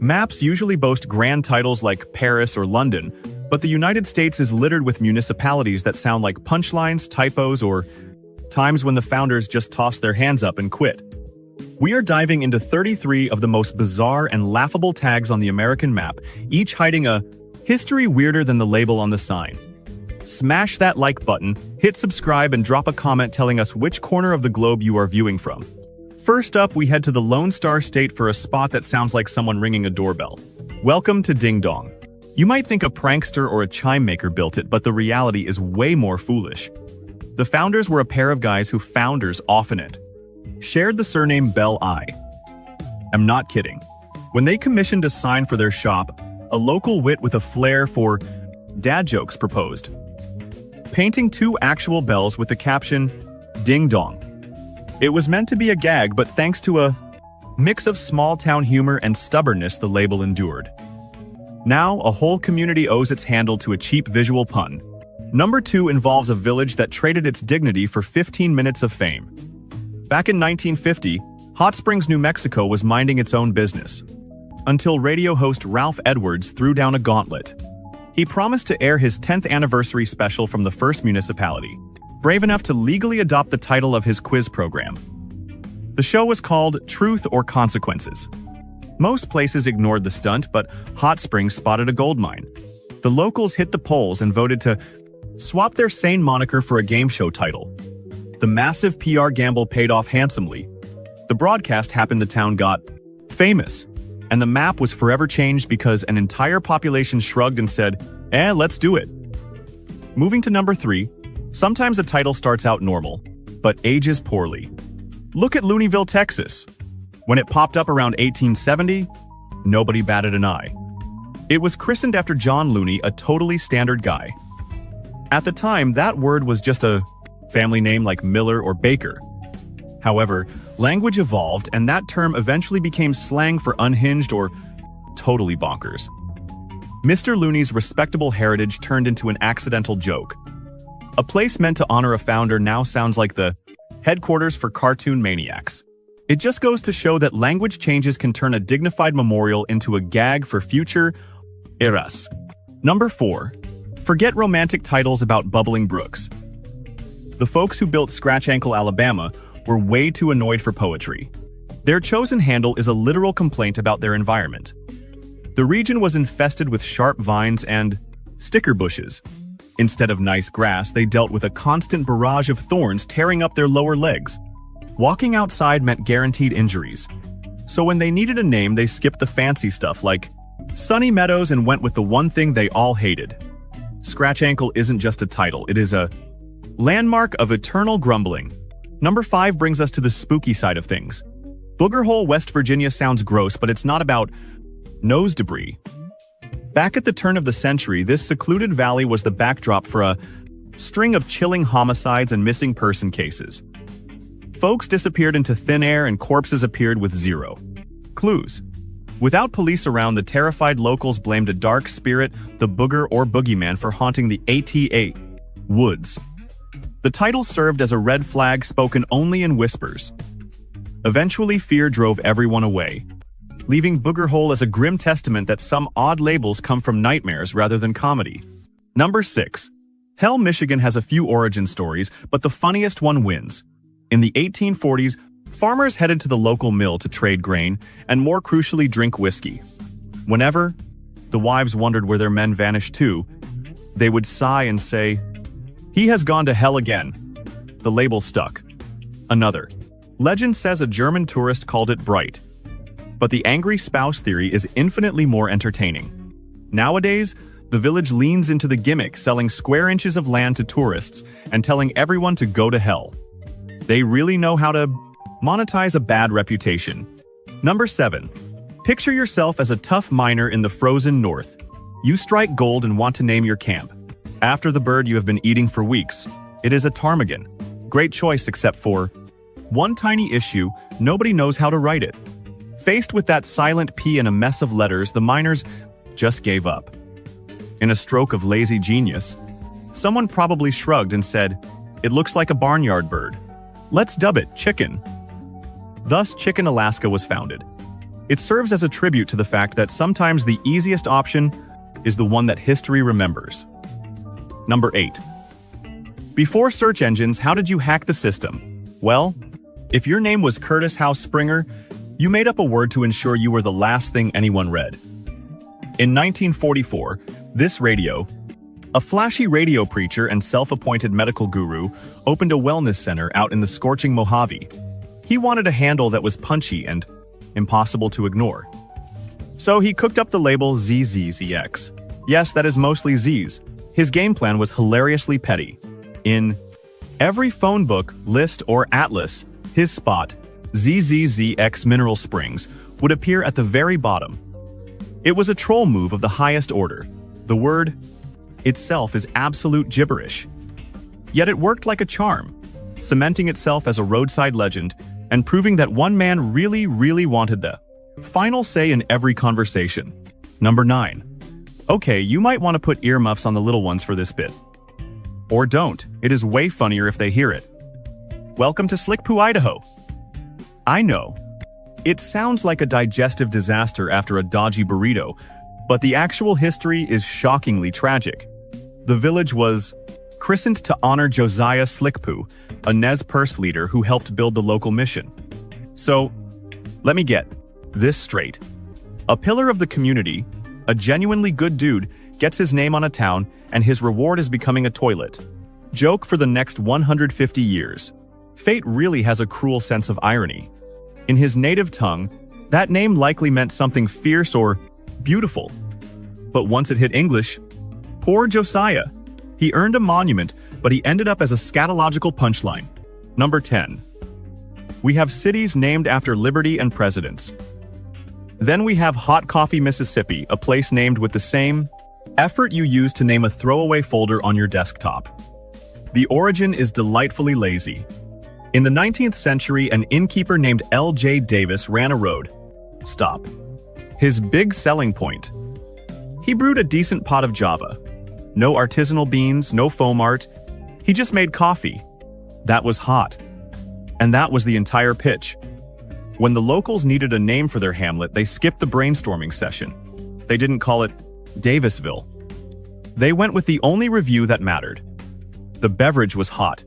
Maps usually boast grand titles like Paris or London, but the United States is littered with municipalities that sound like punchlines, typos, or times when the founders just tossed their hands up and quit. We are diving into 33 of the most bizarre and laughable tags on the American map, each hiding a history weirder than the label on the sign. Smash that like button, hit subscribe, and drop a comment telling us which corner of the globe you are viewing from. First up, we head to the Lone Star State for a spot that sounds like someone ringing a doorbell. Welcome to Ding Dong. You might think a prankster or a chime maker built it, but the reality is way more foolish. The founders were a pair of guys who founders often it. Shared the surname Belle. I'm not kidding. When they commissioned a sign for their shop, a local wit with a flair for dad jokes proposed, painting two actual bells with the caption, Ding Dong. It was meant to be a gag, but thanks to a mix of small-town humor and stubbornness, the label endured. Now, a whole community owes its handle to a cheap visual pun. Number 2 involves a village that traded its dignity for 15 minutes of fame. Back in 1950, Hot Springs, New Mexico was minding its own business, until radio host Ralph Edwards threw down a gauntlet. He promised to air his 10th anniversary special from the first municipality, brave enough to legally adopt the title of his quiz program. The show was called Truth or Consequences. Most places ignored the stunt, but Hot Springs spotted a goldmine. The locals hit the polls and voted to swap their sane moniker for a game show title. The massive PR gamble paid off handsomely. The broadcast happened, the town got famous, and the map was forever changed because an entire population shrugged and said, let's do it. Moving to number 3, sometimes a title starts out normal, but ages poorly. Look at Looneyville, Texas. When it popped up around 1870, nobody batted an eye. It was christened after John Looney, a totally standard guy. At the time, that word was just a family name like Miller or Baker. However, language evolved, and that term eventually became slang for unhinged or totally bonkers. Mr. Looney's respectable heritage turned into an accidental joke. A place meant to honor a founder now sounds like the headquarters for cartoon maniacs. It just goes to show that language changes can turn a dignified memorial into a gag for future eras. Number 4. Forget romantic titles about bubbling brooks. The folks who built Scratch Ankle, Alabama, were way too annoyed for poetry. Their chosen handle is a literal complaint about their environment. The region was infested with sharp vines and sticker bushes. Instead of nice grass, they dealt with a constant barrage of thorns tearing up their lower legs. Walking outside meant guaranteed injuries. So when they needed a name, they skipped the fancy stuff like Sunny Meadows and went with the one thing they all hated. Scratch Ankle isn't just a title, it is a landmark of eternal grumbling. Number 5 brings us to the spooky side of things. Booger Hole, West Virginia sounds gross, but it's not about nose debris. Back at the turn of the century, this secluded valley was the backdrop for a string of chilling homicides and missing person cases. Folks disappeared into thin air and corpses appeared with zero clues. Without police around, the terrified locals blamed a dark spirit, the booger or boogeyman, for haunting the ATA woods. The title served as a red flag spoken only in whispers. Eventually, fear drove everyone away, leaving Booger Hole as a grim testament that some odd labels come from nightmares rather than comedy. Number 6. Hell, Michigan has a few origin stories, but the funniest one wins. In the 1840s, farmers headed to the local mill to trade grain and, more crucially, drink whiskey. Whenever the wives wondered where their men vanished to, they would sigh and say, "He has gone to hell again." The label stuck. Another legend says a German tourist called it bright. But the angry spouse theory is infinitely more entertaining. Nowadays, the village leans into the gimmick, selling square inches of land to tourists and telling everyone to go to hell. They really know how to monetize a bad reputation. Number 7. Picture yourself as a tough miner in the frozen north. You strike gold and want to name your camp. After the bird you have been eating for weeks, it is a ptarmigan. Great choice, except for one tiny issue: nobody knows how to write it. Faced with that silent P and a mess of letters, the miners just gave up. In a stroke of lazy genius, someone probably shrugged and said, "It looks like a barnyard bird. Let's dub it Chicken." Thus, Chicken, Alaska was founded. It serves as a tribute to the fact that sometimes the easiest option is the one that history remembers. Number 8. Before search engines, how did you hack the system? Well, if your name was Curtis House Springer, you made up a word to ensure you were the last thing anyone read. In 1944, this radio, a flashy radio preacher and self-appointed medical guru, opened a wellness center out in the scorching Mojave. He wanted a handle that was punchy and impossible to ignore. So he cooked up the label ZZZX. Yes, that is mostly Z's. His game plan was hilariously petty. In every phone book, list, or atlas, his spot, ZZZX Mineral Springs, would appear at the very bottom. It was a troll move of the highest order. The word itself is absolute gibberish. Yet it worked like a charm, cementing itself as a roadside legend and proving that one man really, really wanted the final say in every conversation. Number 9. Okay, you might want to put earmuffs on the little ones for this bit. Or don't. It is way funnier if they hear it. Welcome to Slick Poo, Idaho. I know. It sounds like a digestive disaster after a dodgy burrito, but the actual history is shockingly tragic. The village was christened to honor Josiah Slickpoo, a Nez Perce leader who helped build the local mission. So, let me get this straight. A pillar of the community, a genuinely good dude, gets his name on a town, and his reward is becoming a toilet. Joke for the next 150 years. Fate really has a cruel sense of irony. In his native tongue, that name likely meant something fierce or beautiful. But once it hit English, poor Josiah. He earned a monument, but he ended up as a scatological punchline. Number 10. We have cities named after liberty and presidents. Then we have Hot Coffee, Mississippi, a place named with the same effort you use to name a throwaway folder on your desktop. The origin is delightfully lazy. In the 19th century, an innkeeper named L.J. Davis ran a road stop. His big selling point: he brewed a decent pot of Java. No artisanal beans, no foam art. He just made coffee. That was hot. And that was the entire pitch. When the locals needed a name for their hamlet, they skipped the brainstorming session. They didn't call it Davisville. They went with the only review that mattered. The beverage was hot.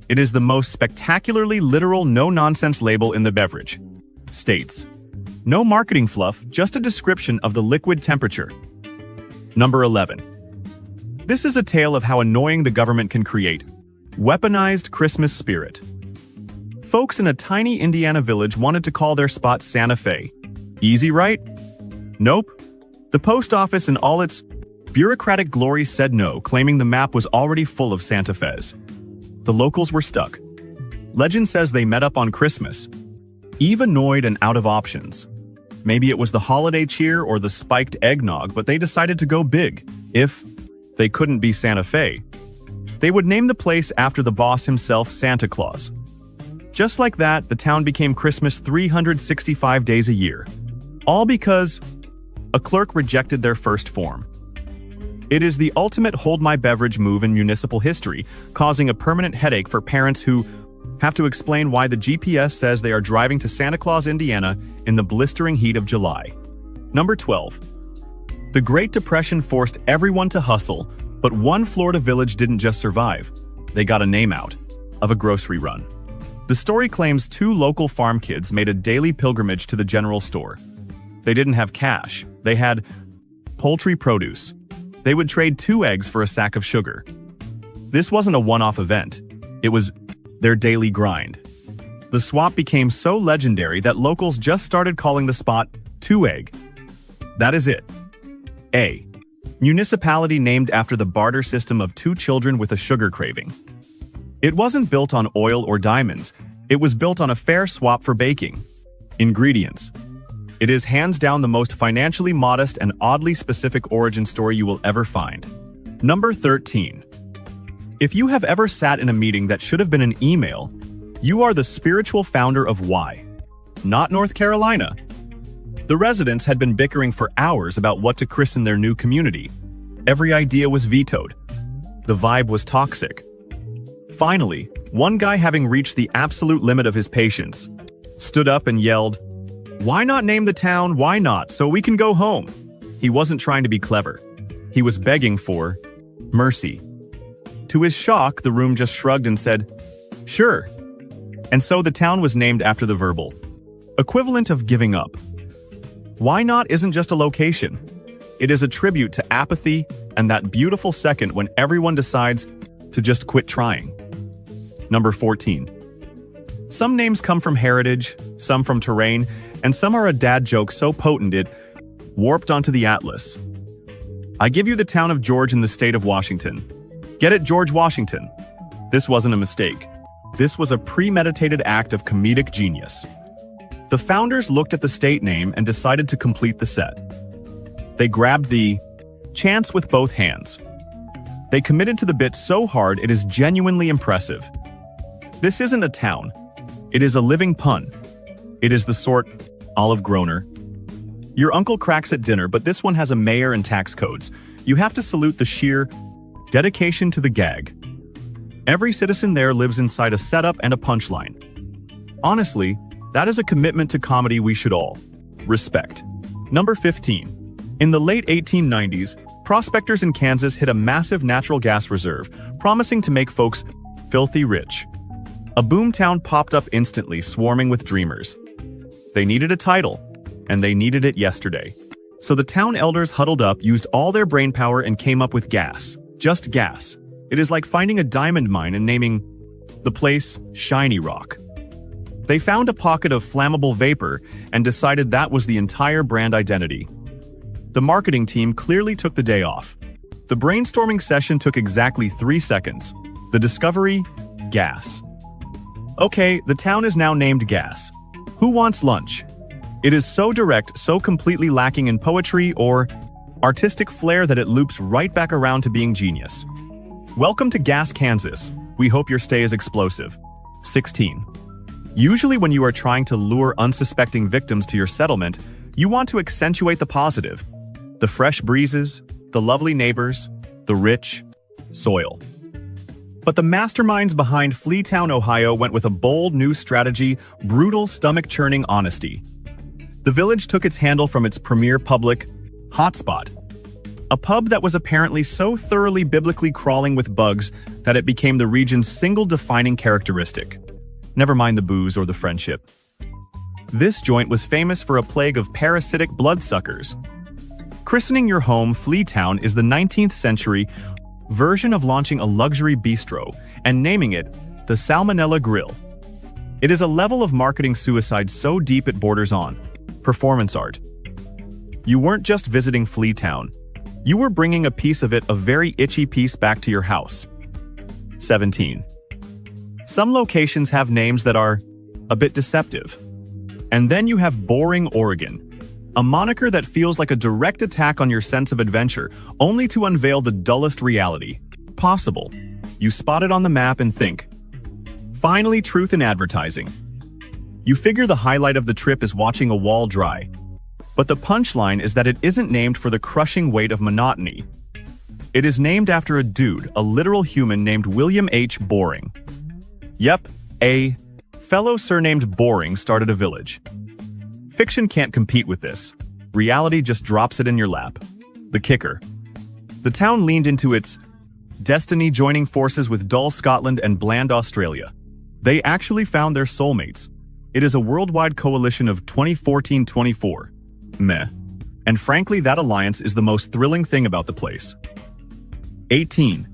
It is the most spectacularly literal no-nonsense label in the beverage. States. No marketing fluff, just a description of the liquid temperature. Number 11. This is a tale of how annoying the government can create weaponized Christmas spirit. Folks in a tiny Indiana village wanted to call their spot Santa Fe. Easy, right? Nope. The post office in all its bureaucratic glory said no, claiming the map was already full of Santa Fe's. The locals were stuck. Legend says they met up on Christmas, Eve annoyed and out of options. Maybe it was the holiday cheer or the spiked eggnog, but they decided to go big. If they couldn't be Santa Fe, they would name the place after the boss himself, Santa Claus. Just like that, the town became Christmas 365 days a year. All because a clerk rejected their first form. It is the ultimate hold my beverage move in municipal history, causing a permanent headache for parents who have to explain why the GPS says they are driving to Santa Claus, Indiana in the blistering heat of July. Number 12. The Great Depression forced everyone to hustle, but one Florida village didn't just survive. They got a name out of a grocery run. The story claims 2 local farm kids made a daily pilgrimage to the general store. They didn't have cash. They had poultry produce. They would trade 2 eggs for a sack of sugar. This wasn't a one-off event. It was their daily grind. The swap became so legendary that locals just started calling the spot 2 Egg. That is it. A. Municipality named after the barter system of 2 children with a sugar craving. It wasn't built on oil or diamonds. It was built on a fair swap for baking. Ingredients. It is hands down the most financially modest and oddly specific origin story you will ever find. Number 13. If you have ever sat in a meeting that should have been an email, you are the spiritual founder of Why. Not North Carolina. The residents had been bickering for hours about what to christen their new community. Every idea was vetoed. The vibe was toxic. Finally, one guy, having reached the absolute limit of his patience, stood up and yelled, Why not name the town Why Not so we can go home? He wasn't trying to be clever. He was begging for mercy. To his shock, the room just shrugged and said, "Sure." And so the town was named after the verbal equivalent of giving up. Why Not isn't just a location. It is a tribute to apathy and that beautiful second when everyone decides to just quit trying. Number 14. Some names come from heritage, some from terrain, and some are a dad joke so potent it warped onto the atlas. I give you the town of George in the state of Washington. Get it, George Washington? This wasn't a mistake. This was a premeditated act of comedic genius. The founders looked at the state name and decided to complete the set. They grabbed the chance with both hands. They committed to the bit so hard it is genuinely impressive. This isn't a town. It is a living pun. It is the sort Olive Groner. Your uncle cracks at dinner, but this one has a mayor and tax codes. You have to salute the sheer dedication to the gag. Every citizen there lives inside a setup and a punchline. Honestly, that is a commitment to comedy we should all respect. Number 15. In the late 1890s, prospectors in Kansas hit a massive natural gas reserve, promising to make folks filthy rich. A boomtown popped up instantly, swarming with dreamers. They needed a title, and they needed it yesterday. So the town elders huddled up, used all their brainpower, and came up with gas. Just gas. It is like finding a diamond mine and naming the place Shiny Rock. They found a pocket of flammable vapor and decided that was the entire brand identity. The marketing team clearly took the day off. The brainstorming session took exactly 3 seconds. The discovery? Gas. Okay, the town is now named Gas. Who wants lunch? It is so direct, so completely lacking in poetry or artistic flair that it loops right back around to being genius. Welcome to Gas, Kansas. We hope your stay is explosive. 16. Usually when you are trying to lure unsuspecting victims to your settlement, you want to accentuate the positive. The fresh breezes, the lovely neighbors, the rich soil. But the masterminds behind Fleetown, Ohio went with a bold new strategy, brutal, stomach-churning honesty. The village took its handle from its premier public hotspot, a pub that was apparently so thoroughly biblically crawling with bugs that it became the region's single defining characteristic. Never mind the booze or the friendship. This joint was famous for a plague of parasitic bloodsuckers. Christening your home Fleetown is the 19th century version of launching a luxury bistro and naming it the Salmonella Grill. It is a level of marketing suicide so deep it borders on performance art. You weren't just visiting Fleetown. You were bringing a piece of it, a very itchy piece, back to your house. 17. Some locations have names that are a bit deceptive. And then you have Boring, Oregon, a moniker that feels like a direct attack on your sense of adventure, only to unveil the dullest reality possible. You spot it on the map and think, finally, truth in advertising. You figure the highlight of the trip is watching a wall dry. But the punchline is that it isn't named for the crushing weight of monotony. It is named after a dude, a literal human named William H. Boring. Yep, a fellow surnamed Boring started a village. Fiction can't compete with this. Reality just drops it in your lap. The kicker. The town leaned into its destiny, joining forces with dull Scotland and bland Australia. They actually found their soulmates. It is a worldwide coalition of 2014-24. Meh. And frankly, that alliance is the most thrilling thing about the place. 18.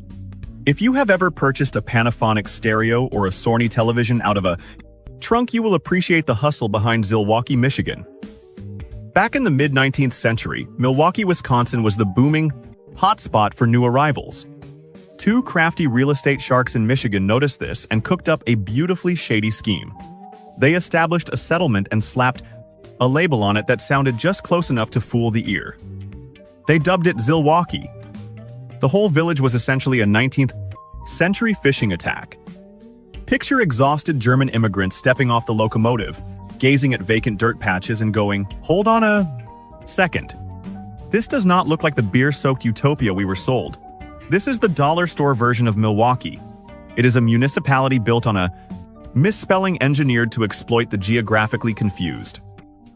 If you have ever purchased a Panasonic stereo or a Sony television out of a trunk, you will appreciate the hustle behind Zilwaukee, Michigan. Back in the mid-19th century, Milwaukee, Wisconsin was the booming hotspot for new arrivals. Two crafty real estate sharks in Michigan noticed this and cooked up a beautifully shady scheme. They established a settlement and slapped a label on it that sounded just close enough to fool the ear. They dubbed it Zilwaukee. The whole village was essentially a 19th century fishing attack. Picture exhausted German immigrants stepping off the locomotive, gazing at vacant dirt patches and going, "Hold on a second. This does not look like the beer-soaked utopia we were sold. This is the dollar store version of Milwaukee. It is a municipality built on a misspelling engineered to exploit the geographically confused."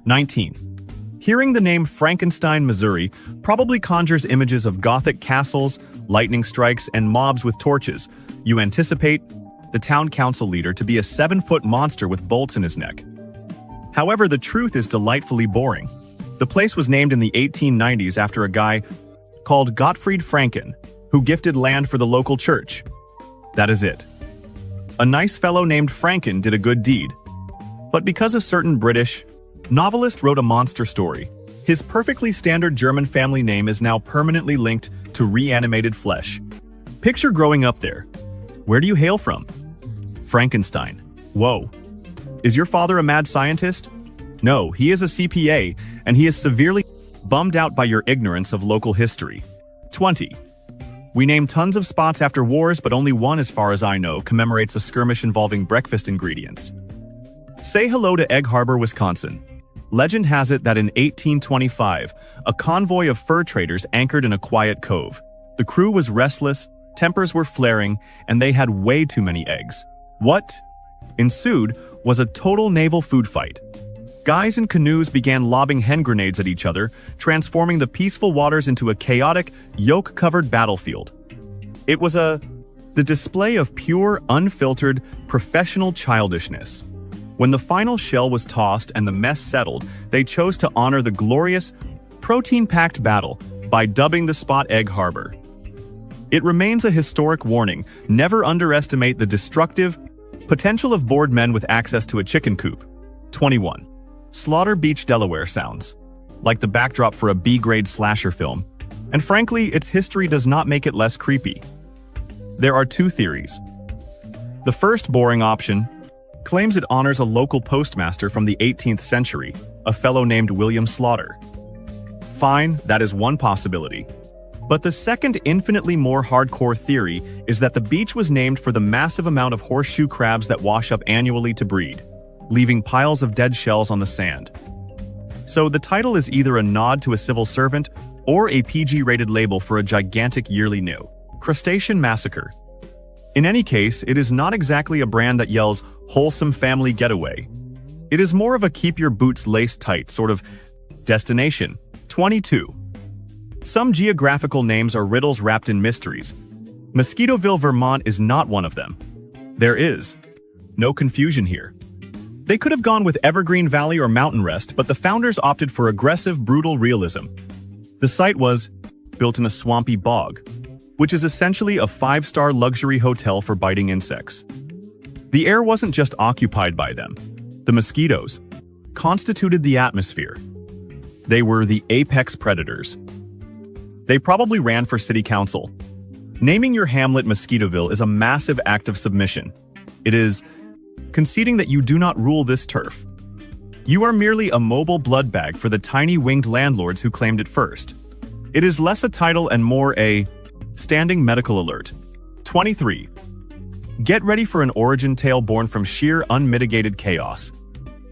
19. Hearing the name Frankenstein, Missouri probably conjures images of Gothic castles, lightning strikes, and mobs with torches. You anticipate the town council leader to be a 7-foot monster with bolts in his neck. However, the truth is delightfully boring. The place was named in the 1890s after a guy called Gottfried Franken, who gifted land for the local church. That is it. A nice fellow named Franken did a good deed. But because a certain British novelist wrote a monster story, his perfectly standard German family name is now permanently linked to reanimated flesh. Picture growing up there. Where do you hail from? Frankenstein. Whoa. Is your father a mad scientist? No, he is a CPA, and he is severely bummed out by your ignorance of local history. 20. We name tons of spots after wars, but only one, as far as I know, commemorates a skirmish involving breakfast ingredients. Say hello to Egg Harbor, Wisconsin. Legend has it that in 1825, a convoy of fur traders anchored in a quiet cove. The crew was restless, tempers were flaring, and they had way too many eggs. What ensued was a total naval food fight. Guys in canoes began lobbing hand grenades at each other, transforming the peaceful waters into a chaotic, yolk-covered battlefield. It was the display of pure, unfiltered, professional childishness. When the final shell was tossed and the mess settled, they chose to honor the glorious, protein-packed battle by dubbing the spot Egg Harbor. It remains a historic warning: never underestimate the destructive potential of bored men with access to a chicken coop. 21. Slaughter Beach, Delaware sounds like the backdrop for a B-grade slasher film, and frankly, its history does not make it less creepy. There are two theories. The first, boring option, claims it honors a local postmaster from the 18th century, a fellow named William Slaughter. Fine, that is one possibility. But the second, infinitely more hardcore theory is that the beach was named for the massive amount of horseshoe crabs that wash up annually to breed, leaving piles of dead shells on the sand. So the title is either a nod to a civil servant or a PG-rated label for a gigantic yearly new crustacean massacre. In any case, it is not exactly a brand that yells wholesome family getaway. It is more of a keep your boots laced tight sort of destination. 22. Some geographical names are riddles wrapped in mysteries. Mosquitoville, Vermont is not one of them. There is no confusion here. They could have gone with Evergreen Valley or Mountain Rest, but the founders opted for aggressive, brutal realism. The site was built in a swampy bog, which is essentially a 5-star luxury hotel for biting insects. The air wasn't just occupied by them. The mosquitoes constituted the atmosphere. They were the apex predators. They probably ran for city council. Naming your hamlet Mosquitoville is a massive act of submission. It is conceding that you do not rule this turf. You are merely a mobile blood bag for the tiny winged landlords who claimed it first. It is less a title and more a standing medical alert. 23. Get ready for an origin tale born from sheer unmitigated chaos.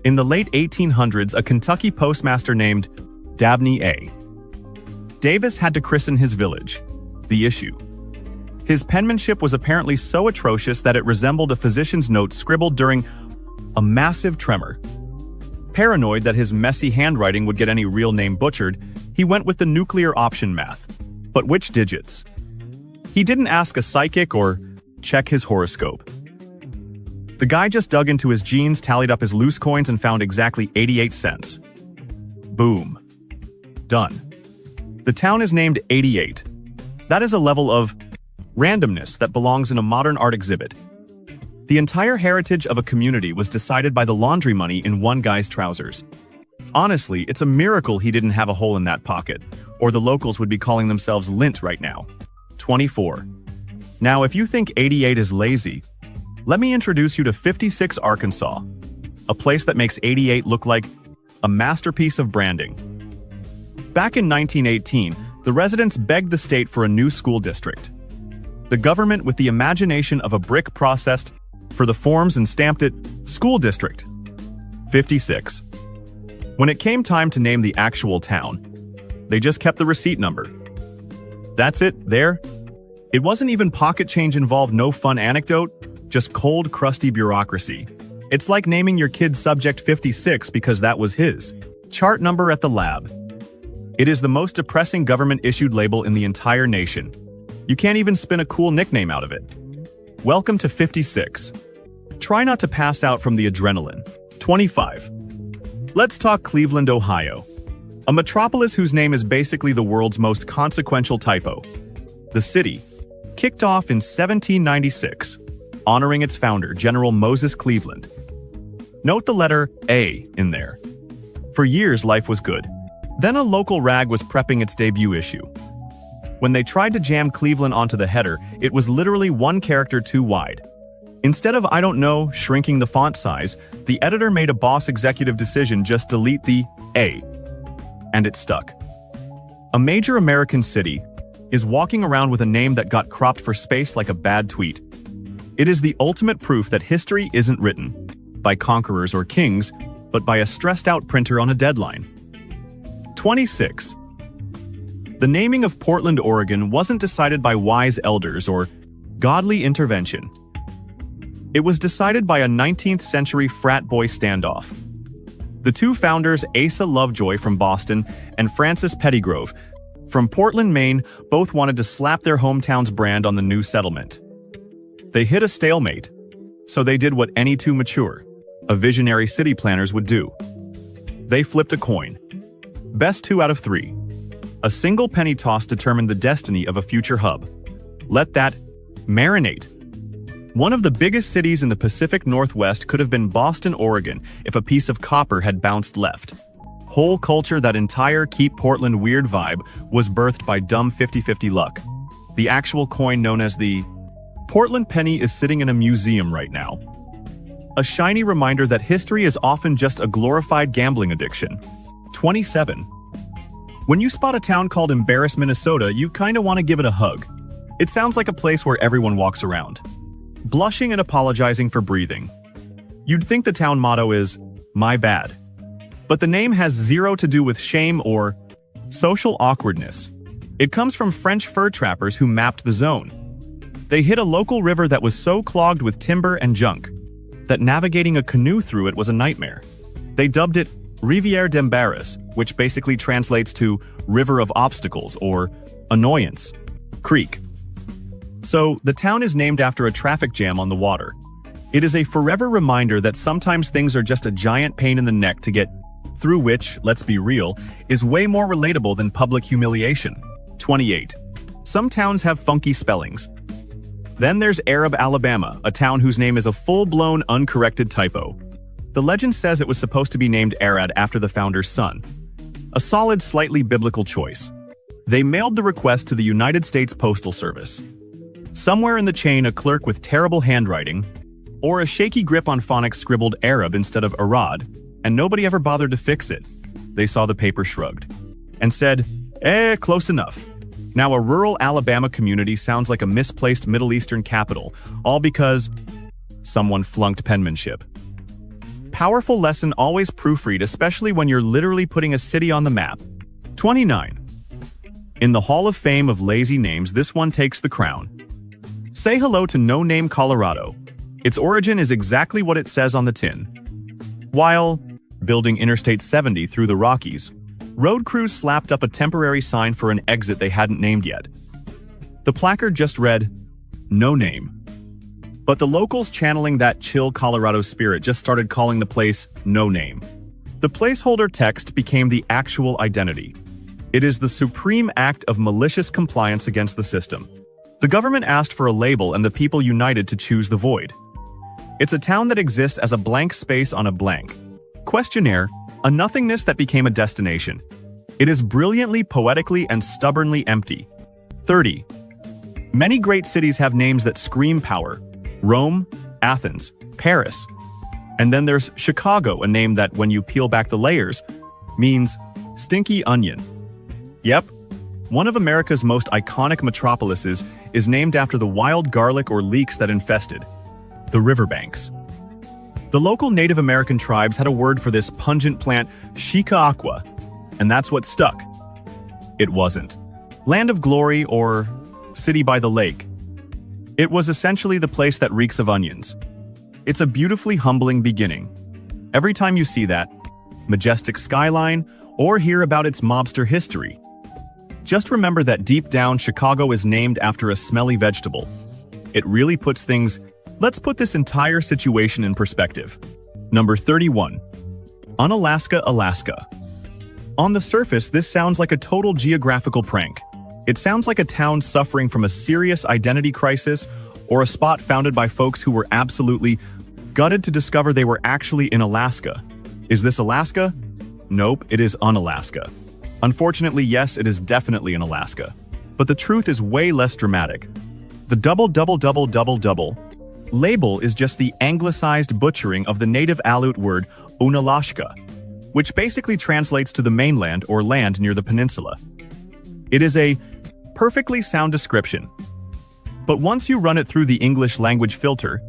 In the late 1800s, a Kentucky postmaster named Dabney A. Davis had to christen his village. The issue: his penmanship was apparently so atrocious that it resembled a physician's note scribbled during a massive tremor. Paranoid that his messy handwriting would get any real name butchered, he went with the nuclear option math. But which digits? He didn't ask a psychic or check his horoscope. The guy just dug into his jeans, tallied up his loose coins, and found exactly 88 cents. Boom. Done. The town is named 88. That is a level of randomness that belongs in a modern art exhibit. The entire heritage of a community was decided by the laundry money in one guy's trousers. Honestly, it's a miracle he didn't have a hole in that pocket, or the locals would be calling themselves lint right now. 24. Now, if you think 88 is lazy, let me introduce you to 56, Arkansas, a place that makes 88 look like a masterpiece of branding. Back in 1918, the residents begged the state for a new school district. The government, with the imagination of a brick, processed for the forms and stamped it School District 56. When it came time to name the actual town, they just kept the receipt number. That's it, there. It wasn't even pocket change involved, no fun anecdote, just cold, crusty bureaucracy. It's like naming your kid Subject 56 because that was his Chart number at the lab. It is the most depressing government-issued label in the entire nation. You can't even spin a cool nickname out of it. Welcome to 56. Try not to pass out from the adrenaline. 25. Let's talk Cleveland, Ohio. A metropolis whose name is basically the world's most consequential typo. The city, kicked off in 1796, honoring its founder, General Moses Cleveland. Note the letter A in there. For years, life was good. Then a local rag was prepping its debut issue. When they tried to jam Cleveland onto the header, it was literally one character too wide. Instead of, I don't know, shrinking the font size, the editor made a boss executive decision: just delete the A. And it stuck. A major American city is walking around with a name that got cropped for space like a bad tweet. It is the ultimate proof that history isn't written by conquerors or kings, but by a stressed-out printer on a deadline. 26. The naming of Portland, Oregon wasn't decided by wise elders or godly intervention. It was decided by a 19th-century frat boy standoff. The two founders, Asa Lovejoy from Boston and Francis Pettygrove from Portland, Maine, both wanted to slap their hometown's brand on the new settlement. They hit a stalemate, so they did what any two mature, visionary city planners would do. They flipped a coin. Best 2 out of 3. A single penny toss determined the destiny of a future hub. Let that marinate. One of the biggest cities in the Pacific Northwest could have been Boston, Oregon, if a piece of copper had bounced left. Whole culture, that entire Keep Portland Weird vibe, was birthed by dumb 50-50 luck. The actual coin, known as the Portland penny, is sitting in a museum right now. A shiny reminder that history is often just a glorified gambling addiction. 27. When you spot a town called Embarrass, Minnesota, you kinda want to give it a hug. It sounds like a place where everyone walks around, blushing and apologizing for breathing. You'd think the town motto is, "My bad." But the name has zero to do with shame or social awkwardness. It comes from French fur trappers who mapped the zone. They hit a local river that was so clogged with timber and junk that navigating a canoe through it was a nightmare. They dubbed it Rivière d'Embarras, which basically translates to River of Obstacles or Annoyance Creek. So, the town is named after a traffic jam on the water. It is a forever reminder that sometimes things are just a giant pain in the neck to get through, which, let's be real, is way more relatable than public humiliation. 28. Some towns have funky spellings. Then there's Arab, Alabama, a town whose name is a full-blown, uncorrected typo. The legend says it was supposed to be named Arad after the founder's son. A solid, slightly biblical choice. They mailed the request to the United States Postal Service. Somewhere in the chain, a clerk with terrible handwriting, or a shaky grip on phonics scribbled Arab instead of Arad, and nobody ever bothered to fix it. They saw the paper, shrugged, and said, close enough. Now a rural Alabama community sounds like a misplaced Middle Eastern capital, all because someone flunked penmanship. Powerful lesson: always proofread, especially when you're literally putting a city on the map. 29. In the Hall of Fame of lazy names, this one takes the crown. Say hello to No Name, Colorado. Its origin is exactly what it says on the tin. While building Interstate 70 through the Rockies, road crews slapped up a temporary sign for an exit they hadn't named yet. The placard just read, "No Name." But the locals, channeling that chill Colorado spirit, just started calling the place No Name. The placeholder text became the actual identity. It is the supreme act of malicious compliance against the system. The government asked for a label and the people united to choose the void. It's a town that exists as a blank space on a blank questionnaire, a nothingness that became a destination. It is brilliantly, poetically, and stubbornly empty. 30. Many great cities have names that scream power. Rome, Athens, Paris. And then there's Chicago, a name that, when you peel back the layers, means stinky onion. Yep, one of America's most iconic metropolises is named after the wild garlic or leeks that infested the riverbanks. The local Native American tribes had a word for this pungent plant, shika aqua, and that's what stuck. It wasn't Land of Glory or City by the Lake. It was essentially the place that reeks of onions. It's a beautifully humbling beginning. Every time you see that, majestic skyline, or hear about its mobster history. Just remember that deep down, Chicago is named after a smelly vegetable. It really puts things... Let's put this entire situation in perspective. Number 31. Unalaska, Alaska. On the surface, this sounds like a total geographical prank. It sounds like a town suffering from a serious identity crisis or a spot founded by folks who were absolutely gutted to discover they were actually in Alaska. Is this Alaska? Nope, it is Unalaska. Unfortunately, yes, it is definitely in Alaska. But the truth is way less dramatic. The double label is just the anglicized butchering of the native Aleut word Unalashka, which basically translates to the mainland or land near the peninsula. It is a perfectly sound description. But once you run it through the English language filter,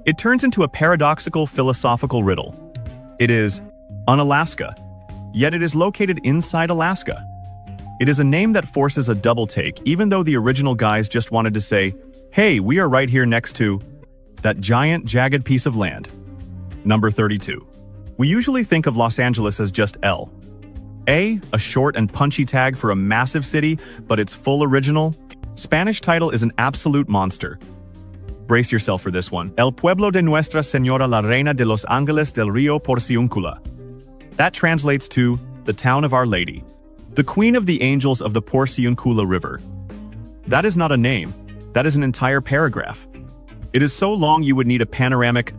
it turns into a paradoxical philosophical riddle. It is Unalaska, yet it is located inside Alaska. It is a name that forces a double take, even though the original guys just wanted to say, hey, we are right here next to that giant, jagged piece of land. Number 32. We usually think of Los Angeles as just L. A short and punchy tag for a massive city, but its full original Spanish title is an absolute monster. Brace yourself for this one. El pueblo de Nuestra Señora la Reina de los Ángeles del Río Porciúncula. That translates to the town of Our Lady, the Queen of the Angels of the Porciúncula River. That is not a name. That is an entire paragraph. It is so long you would need a panoramic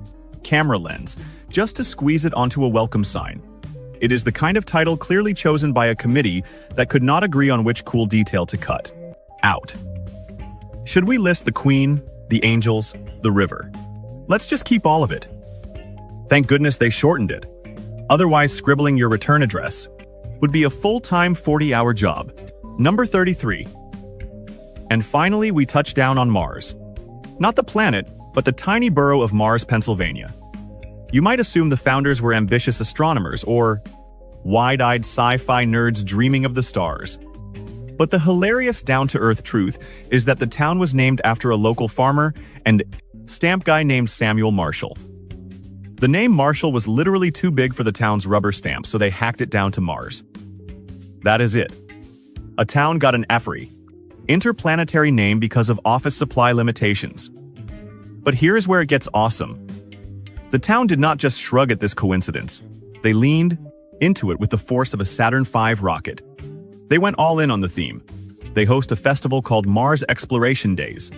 camera lens just to squeeze it onto a welcome sign. It is the kind of title clearly chosen by a committee that could not agree on which cool detail to cut out. Should we list the Queen, the Angels, the River? Let's just keep all of it. Thank goodness they shortened it. Otherwise, scribbling your return address would be a full-time 40-hour job. Number 33. And finally, we touch down on Mars. Not the planet, but the tiny borough of Mars, Pennsylvania. You might assume the founders were ambitious astronomers or wide-eyed sci-fi nerds dreaming of the stars. But the hilarious down-to-earth truth is that the town was named after a local farmer and stamp guy named Samuel Marshall. The name Marshall was literally too big for the town's rubber stamp, so they hacked it down to Mars. That is it. A town got an EFRI, interplanetary name because of office supply limitations. But here's where it gets awesome. The town did not just shrug at this coincidence. They leaned into it with the force of a Saturn V rocket. They went all in on the theme. They host a festival called Mars Exploration Days.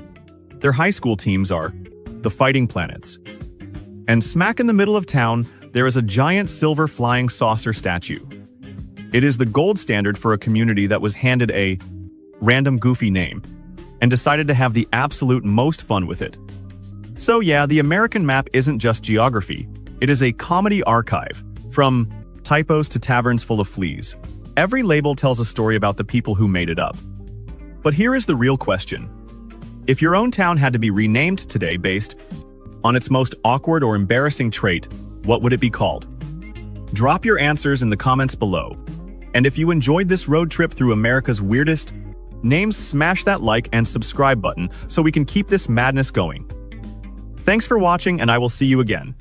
Their high school teams are the Fighting Planets. And smack in the middle of town, there is a giant silver flying saucer statue. It is the gold standard for a community that was handed a random goofy name and decided to have the absolute most fun with it. So yeah, the American map isn't just geography. It is a comedy archive, from typos to taverns full of fleas. Every label tells a story about the people who made it up. But here is the real question. If your own town had to be renamed today based on its most awkward or embarrassing trait, what would it be called? Drop your answers in the comments below. And if you enjoyed this road trip through America's weirdest names, smash that like and subscribe button so we can keep this madness going. Thanks for watching, and I will see you again.